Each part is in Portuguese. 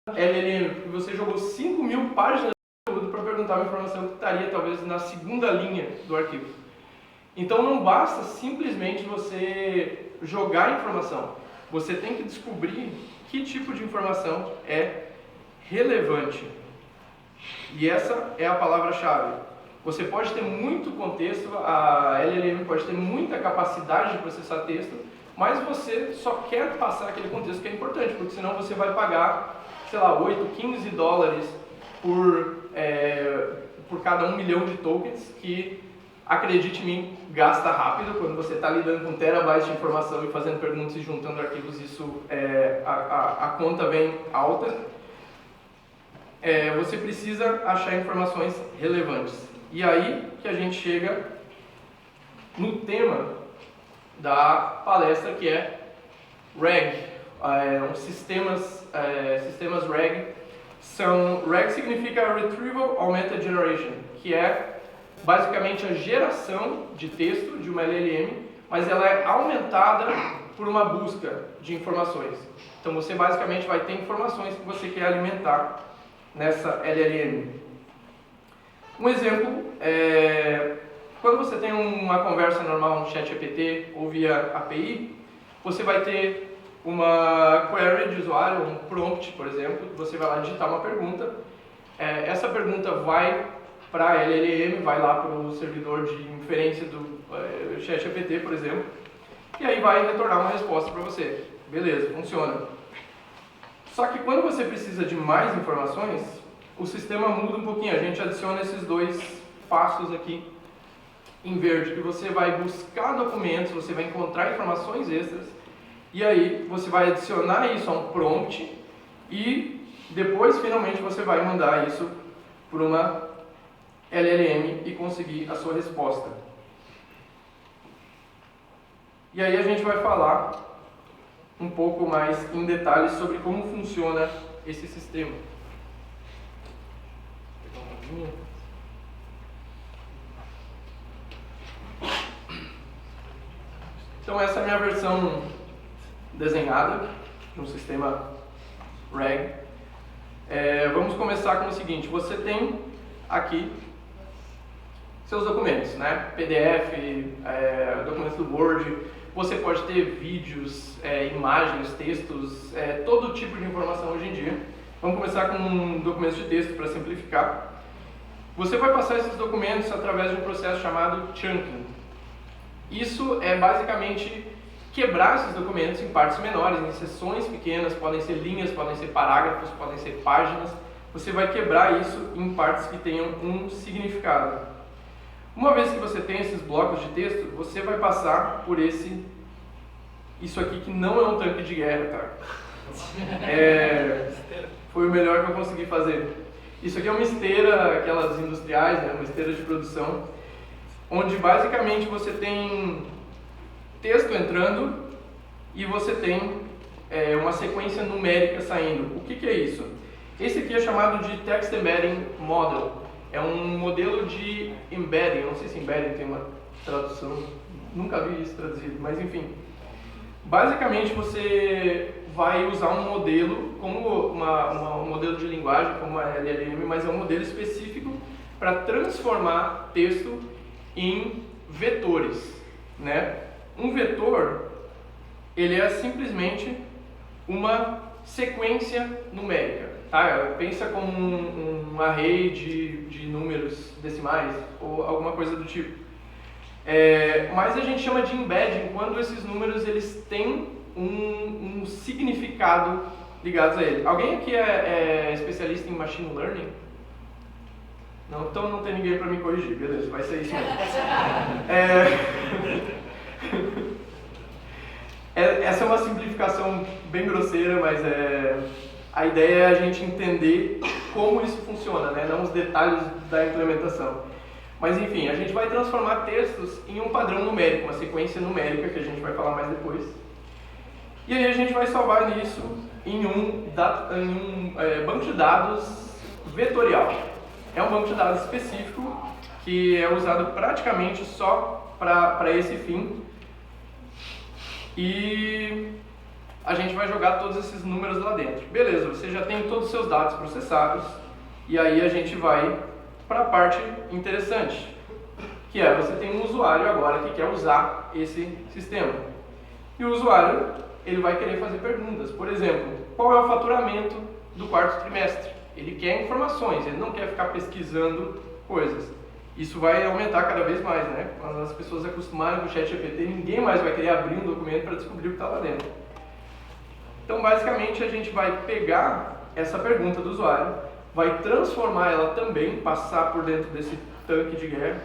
LLM, porque você jogou 5.000 páginas de conteúdo para perguntar uma informação que estaria talvez na segunda linha do arquivo. Então não basta simplesmente você jogar a informação, você tem que descobrir que tipo de informação é relevante. E essa é a palavra-chave. Você pode ter muito contexto, a LLM pode ter muita capacidade de processar texto, mas você só quer passar aquele contexto que é importante, porque senão você vai pagar, sei lá, 8, 15 dólares por cada 1 milhão de tokens, que, acredite em mim, gasta rápido. Quando você está lidando com terabytes de informação e fazendo perguntas e juntando arquivos, isso a conta vem alta. Você precisa achar informações relevantes. E aí que a gente chega no tema da palestra, que é RAG, sistemas RAG. RAG significa Retrieval Augmented Generation, que é basicamente a geração de texto de uma LLM, mas ela é aumentada por uma busca de informações. Então você basicamente vai ter informações que você quer alimentar nessa LLM. Um exemplo é quando você tem uma conversa normal no ChatGPT ou via API, você vai ter uma query de usuário, um prompt, por exemplo, que você vai lá digitar uma pergunta. Essa pergunta vai para a LLM, vai lá para o servidor de inferência do ChatGPT, por exemplo, e aí vai retornar uma resposta para você. Beleza, funciona. Só que quando você precisa de mais informações, o sistema muda um pouquinho. A gente adiciona esses dois passos aqui em verde, que você vai buscar documentos, você vai encontrar informações extras, e aí você vai adicionar isso a um prompt, e depois finalmente você vai mandar isso para uma LLM e conseguir a sua resposta. E aí a gente vai falar um pouco mais em detalhes sobre como funciona esse sistema. Então essa é a minha versão desenhada no sistema RAG. Vamos começar com o seguinte: você tem aqui seus documentos, né? PDF, documentos do Word. Você pode ter vídeos, imagens, textos, todo tipo de informação hoje em dia. Vamos começar com documentos de texto para simplificar. Você vai passar esses documentos através de um processo chamado chunking. Isso é basicamente quebrar esses documentos em partes menores, em seções pequenas, podem ser linhas, podem ser parágrafos, podem ser páginas. Você vai quebrar isso em partes que tenham um significado. Uma vez que você tem esses blocos de texto, você vai passar por isso aqui, que não é um tanque de guerra, tá? Foi o melhor que eu consegui fazer. Isso aqui é uma esteira, aquelas industriais, né? Uma esteira de produção, onde basicamente você tem texto entrando e você tem uma sequência numérica saindo. O que é isso? Esse aqui é chamado de Text Embedding Model. É um modelo de embedding. Eu não sei se embedding tem uma tradução, nunca vi isso traduzido, mas enfim. Basicamente você vai usar um modelo como um modelo de linguagem, como a LLM, mas é um modelo específico para transformar texto em vetores, né? Um vetor, ele é simplesmente uma sequência numérica, tá? Pensa como um array de números decimais ou alguma coisa do tipo. Mas a gente chama de embedding quando esses números eles têm um significado ligados a ele. Alguém aqui é especialista em machine learning? Não, então não tem ninguém para me corrigir, beleza, vai ser isso mesmo. Essa é uma simplificação bem grosseira, mas a ideia é a gente entender como isso funciona, né? Não os detalhes da implementação. Mas enfim, a gente vai transformar textos em um padrão numérico, uma sequência numérica que a gente vai falar mais depois. E aí a gente vai salvar isso em um banco de dados vetorial. É um banco de dados específico que é usado praticamente só para esse fim. E a gente vai jogar todos esses números lá dentro. Beleza, você já tem todos os seus dados processados, e aí a gente vai para a parte interessante, que é você tem um usuário agora que quer usar esse sistema. E o usuário, ele vai querer fazer perguntas. Por exemplo, qual é o faturamento do quarto trimestre? Ele quer informações, ele não quer ficar pesquisando coisas. Isso vai aumentar cada vez mais, né? Quando as pessoas acostumarem com o ChatGPT, ninguém mais vai querer abrir um documento para descobrir o que está lá dentro. Então, basicamente, a gente vai pegar essa pergunta do usuário, vai transformar ela também, passar por dentro desse tanque de guerra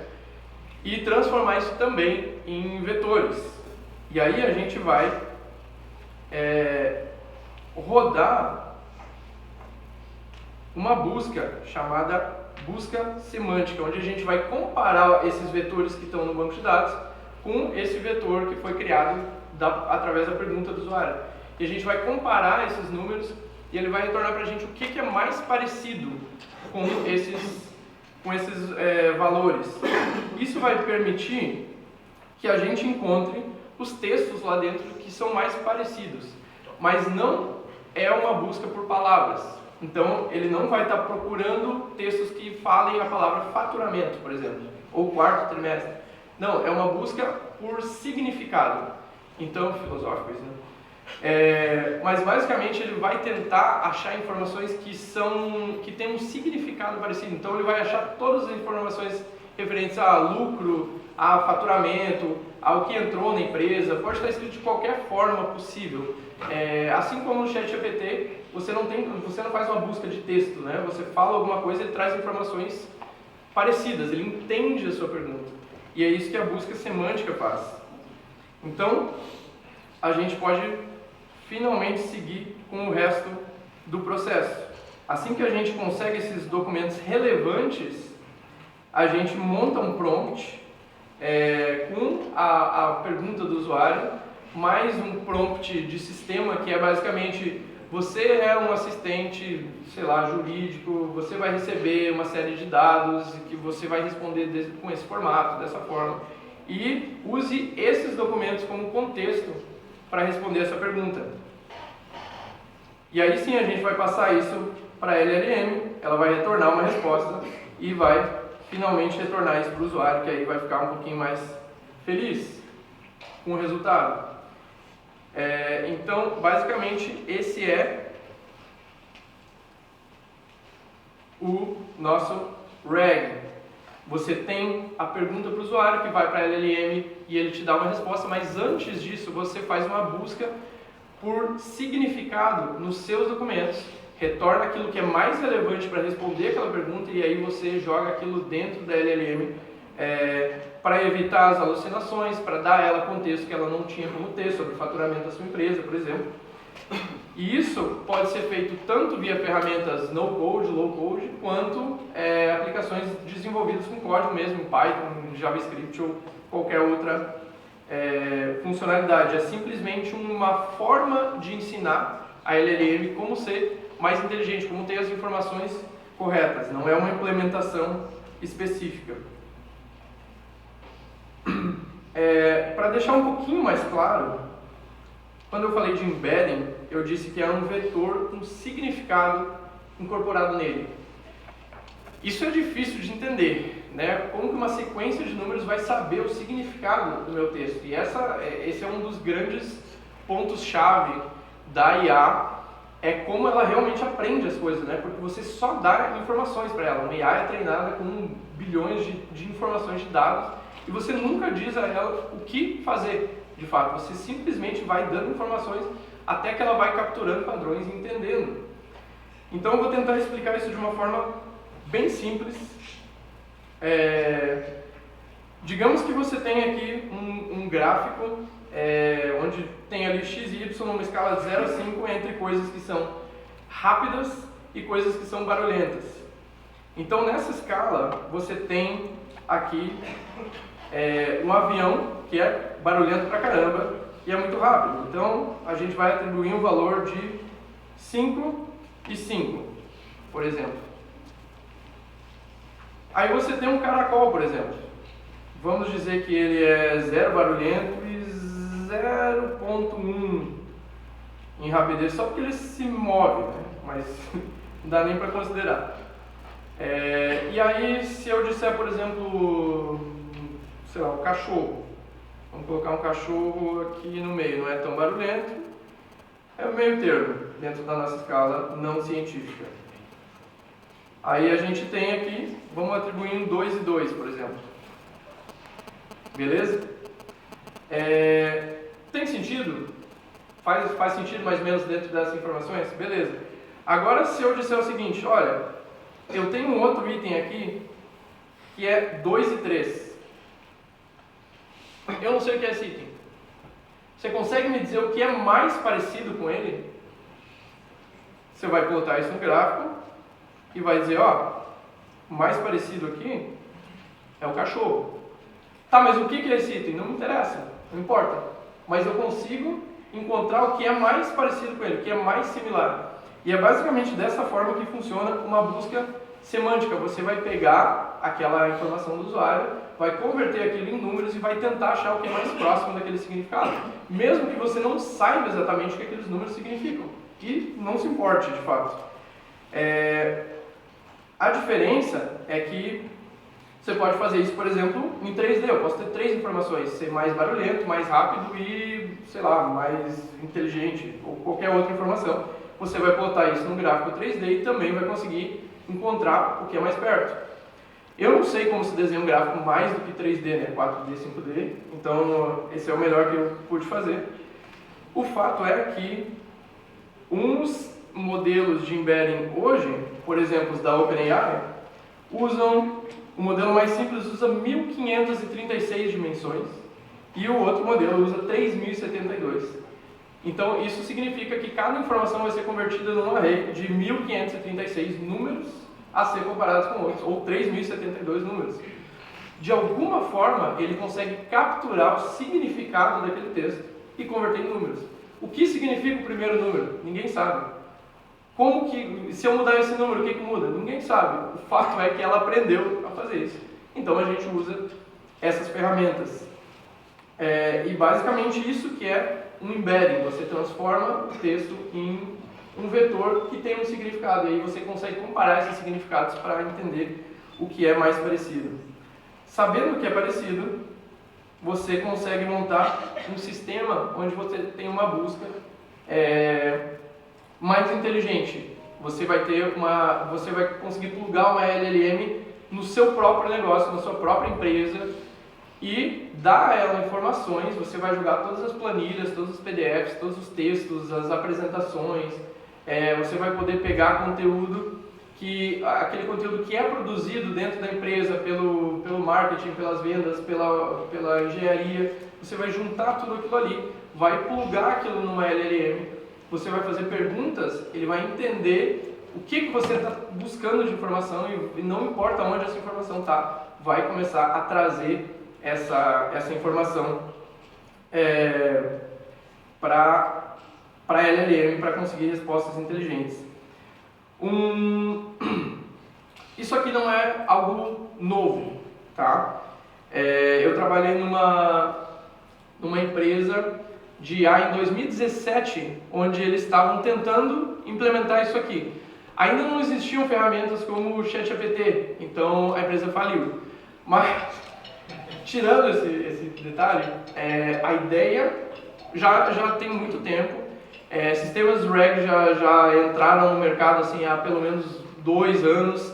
e transformar isso também em vetores. E aí a gente vai rodar uma busca chamada busca semântica, onde a gente vai comparar esses vetores que estão no banco de dados com esse vetor que foi criado através da pergunta do usuário. E a gente vai comparar esses números e ele vai retornar para a gente o que é mais parecido com esses valores. Isso vai permitir que a gente encontre os textos lá dentro que são mais parecidos, mas não é uma busca por palavras. Então, ele não vai estar procurando textos que falem a palavra faturamento, por exemplo, ou quarto trimestre. Não, é uma busca por significado. Então, filosófico isso, né? Mas basicamente ele vai tentar achar informações que têm um significado parecido. Então, ele vai achar todas as informações referentes a lucro, a faturamento, ao que entrou na empresa. Pode estar escrito de qualquer forma possível. Assim como no ChatGPT, você não faz uma busca de texto, né? Você fala alguma coisa, ele traz informações parecidas, ele entende a sua pergunta. E é isso que a busca semântica faz. Então, a gente pode finalmente seguir com o resto do processo. Assim que a gente consegue esses documentos relevantes, a gente monta um prompt com a pergunta do usuário, mais um prompt de sistema, que é basicamente: você é um assistente, sei lá, jurídico, você vai receber uma série de dados que você vai responder com esse formato, dessa forma. E use esses documentos como contexto para responder essa pergunta. E aí sim a gente vai passar isso para a LLM, ela vai retornar uma resposta e vai finalmente retornar isso para o usuário, que aí vai ficar um pouquinho mais feliz com o resultado. Então, basicamente, esse é o nosso RAG. Você tem a pergunta para o usuário, que vai para a LLM e ele te dá uma resposta, mas antes disso você faz uma busca por significado nos seus documentos, retorna aquilo que é mais relevante para responder aquela pergunta e aí você joga aquilo dentro da LLM para evitar as alucinações, para dar a ela contexto que ela não tinha como ter sobre o faturamento da sua empresa, por exemplo. E isso pode ser feito tanto via ferramentas no-code, low-code, quanto aplicações desenvolvidas com código mesmo, em Python, em JavaScript ou qualquer outra funcionalidade. É simplesmente uma forma de ensinar a LLM como ser mais inteligente, como ter as informações corretas, não é uma implementação específica. Para deixar um pouquinho mais claro, quando eu falei de embedding, eu disse que é um vetor com significado incorporado nele. Isso é difícil de entender, né? Como que uma sequência de números vai saber o significado do meu texto? E esse é um dos grandes pontos-chave da IA, é como ela realmente aprende as coisas, né? Porque você só dá informações para ela. Uma IA é treinada com bilhões de informações de dados e você nunca diz a ela o que fazer, de fato. Você simplesmente vai dando informações até que ela vai capturando padrões e entendendo. Então eu vou tentar explicar isso de uma forma bem simples. Digamos que você tem aqui um gráfico onde tem ali x e y numa escala de 0 a 5 entre coisas que são rápidas e coisas que são barulhentas. Então nessa escala você tem aqui um avião que é barulhento pra caramba e é muito rápido. Então a gente vai atribuir um valor de 5 e 5, por exemplo. Aí você tem um caracol, por exemplo. Vamos dizer que ele é 0 barulhento e 0.1. em rapidez só porque ele se move, né? Mas não dá nem para considerar. E aí, se eu disser, por exemplo, sei lá, um cachorro, vamos colocar um cachorro aqui no meio, não é tão barulhento, é o meio termo dentro da nossa escala não científica. Aí a gente tem aqui, vamos atribuir um 2 e 2, por exemplo. Beleza? Tem sentido? Faz sentido mais ou menos dentro dessas informações? Beleza. Agora, se eu disser o seguinte, olha, eu tenho um outro item aqui que é 2 e 3. Eu não sei o que é esse item. Você consegue me dizer o que é mais parecido com ele? Você vai botar isso no gráfico e vai dizer, ó, o mais parecido aqui é o cachorro. Tá, mas o que é esse item? Não me interessa, não importa. Mas eu consigo encontrar o que é mais parecido com ele, o que é mais similar. E é basicamente dessa forma que funciona uma busca semântica. Você vai pegar aquela informação do usuário, vai converter aquilo em números e vai tentar achar o que é mais próximo daquele significado. Mesmo que você não saiba exatamente o que aqueles números significam. E não se importe, de fato. A diferença é que você pode fazer isso, por exemplo, em 3D. Eu posso ter 3 informações, ser mais barulhento, mais rápido e, sei lá, mais inteligente, ou qualquer outra informação. Você vai botar isso no gráfico 3D e também vai conseguir encontrar o que é mais perto. Eu não sei como se desenha um gráfico mais do que 3D, né? 4D, 5D, então esse é o melhor que eu pude fazer. O fato é que uns modelos de embedding hoje, por exemplo, os da OpenAI, usam o modelo mais simples usa 1536 dimensões e o outro modelo usa 3072. Então isso significa que cada informação vai ser convertida num array de 1536 números a ser comparados com outros, ou 3072 números. De alguma forma ele consegue capturar o significado daquele texto e converter em números. O que significa o primeiro número? Ninguém sabe. Se eu mudar esse número, o que muda? Ninguém sabe. O fato é que ela aprendeu a fazer isso. Então a gente usa essas ferramentas. E basicamente isso que é um embedding. Você transforma o texto em um vetor que tem um significado. E aí você consegue comparar esses significados para entender o que é mais parecido. Sabendo o que é parecido, você consegue montar um sistema onde você tem uma busca mais inteligente. Você vai conseguir plugar uma LLM no seu próprio negócio, na sua própria empresa e dar a ela informações. Você vai jogar todas as planilhas, todos os PDFs, todos os textos, as apresentações. Você vai poder pegar aquele conteúdo que é produzido dentro da empresa pelo marketing, pelas vendas, pela engenharia. Você vai juntar tudo aquilo ali, vai plugar aquilo numa LLM. Você vai fazer perguntas, ele vai entender o que você está buscando de informação e não importa onde essa informação está, vai começar a trazer essa informação para a LLM para conseguir respostas inteligentes. Isso aqui não é algo novo, tá? Eu trabalhei numa empresa de IA em 2017, onde eles estavam tentando implementar isso aqui. Ainda não existiam ferramentas como o ChatGPT, então a empresa faliu. Mas, tirando esse detalhe, a ideia já tem muito tempo. Sistemas RAG já entraram no mercado assim, há pelo menos 2 anos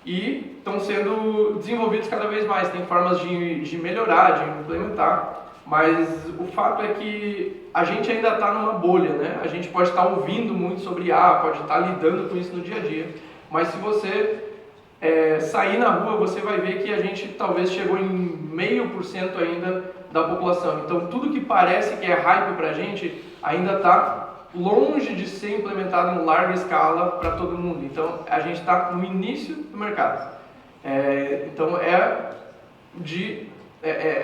e estão sendo desenvolvidos cada vez mais. Tem formas de melhorar, de implementar. Mas o fato é que a gente ainda está numa bolha, né? A gente pode estar ouvindo muito sobre IA, pode estar lidando com isso no dia a dia, mas se você sair na rua, você vai ver que a gente talvez chegou em 0,5% ainda da população. Então tudo que parece que é hype para a gente ainda está longe de ser implementado em larga escala para todo mundo. Então a gente está no início do mercado. Então é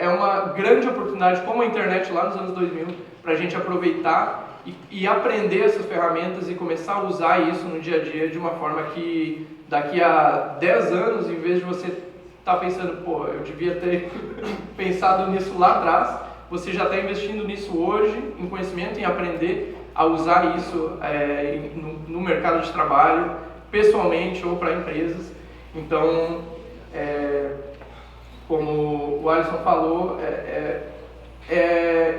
uma grande oportunidade, como a internet lá nos anos 2000, para a gente aproveitar e aprender essas ferramentas e começar a usar isso no dia a dia de uma forma que daqui a 10 anos, em vez de você estar pensando, pô, eu devia ter pensado nisso lá atrás, você já está investindo nisso hoje, em conhecimento, em aprender. a usar isso no mercado de trabalho, pessoalmente ou para empresas. Então, como o Alisson falou,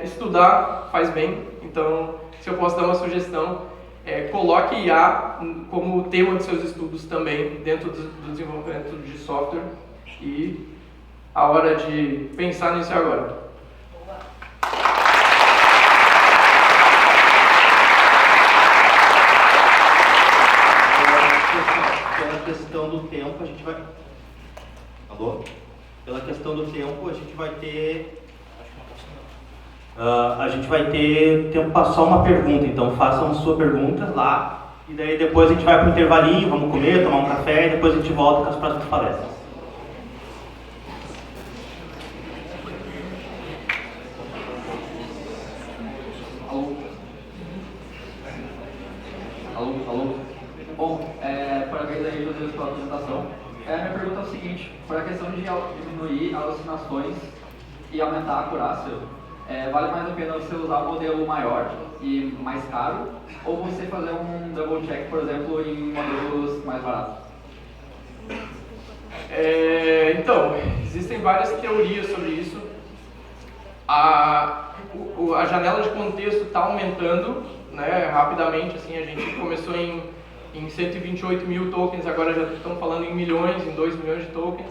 estudar faz bem. Então, se eu posso dar uma sugestão, coloque IA como tema dos seus estudos também dentro do desenvolvimento de software, e a hora de pensar nisso é agora. Pela questão do tempo, a gente vai... Alô? Pela questão do tempo, a gente vai ter... a gente vai ter tempo para só uma pergunta, então façam sua pergunta lá, e daí depois a gente vai para o intervalinho, vamos comer, tomar um café, e depois a gente volta com as próximas palestras. Alô? Bom, parabéns aí, José, pela apresentação. A minha pergunta é o seguinte: para a questão de diminuir alucinações e aumentar a acurácia, vale mais a pena você usar um modelo maior e mais caro, ou você fazer um double check, por exemplo, em modelos mais baratos? Então, existem várias teorias sobre isso. A janela de contexto está aumentando, né, rapidamente. Assim, a gente começou em 128 mil tokens, agora já estamos falando em milhões, em 2 milhões de tokens.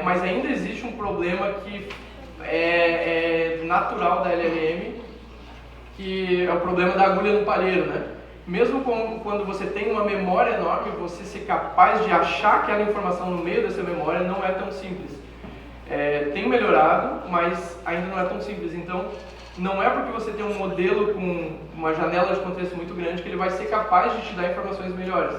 Mas ainda existe um problema que é natural da LLM, que é o problema da agulha no palheiro, né? Mesmo quando você tem uma memória enorme, você ser capaz de achar aquela informação no meio dessa memória não é tão simples. Tem melhorado, mas ainda não é tão simples. Então, não é porque você tem um modelo com uma janela de contexto muito grande que ele vai ser capaz de te dar informações melhores.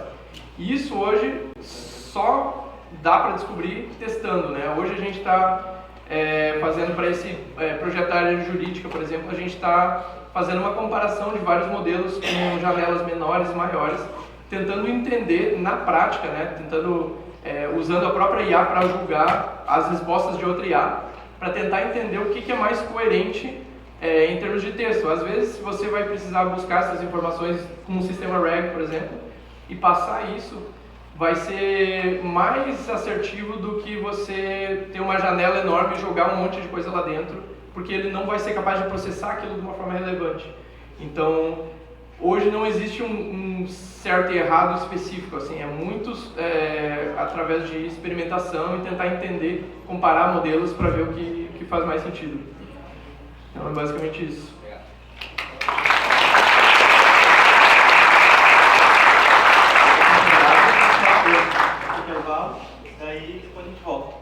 E isso hoje só dá para descobrir testando, né? Hoje a gente está fazendo para esse projeto da área jurídica, por exemplo, a gente está fazendo uma comparação de vários modelos com janelas menores e maiores, tentando entender na prática, né? Usando a própria IA para julgar as respostas de outra IA, para tentar entender o que é mais coerente em termos de texto. Às vezes você vai precisar buscar essas informações com um sistema RAG, por exemplo, e passar isso vai ser mais assertivo do que você ter uma janela enorme e jogar um monte de coisa lá dentro, porque ele não vai ser capaz de processar aquilo de uma forma relevante. Então, hoje não existe um certo e errado específico, assim, é muito através de experimentação e tentar entender, comparar modelos para ver o que faz mais sentido. Então é basicamente isso. Intervalo, daí depois a gente volta.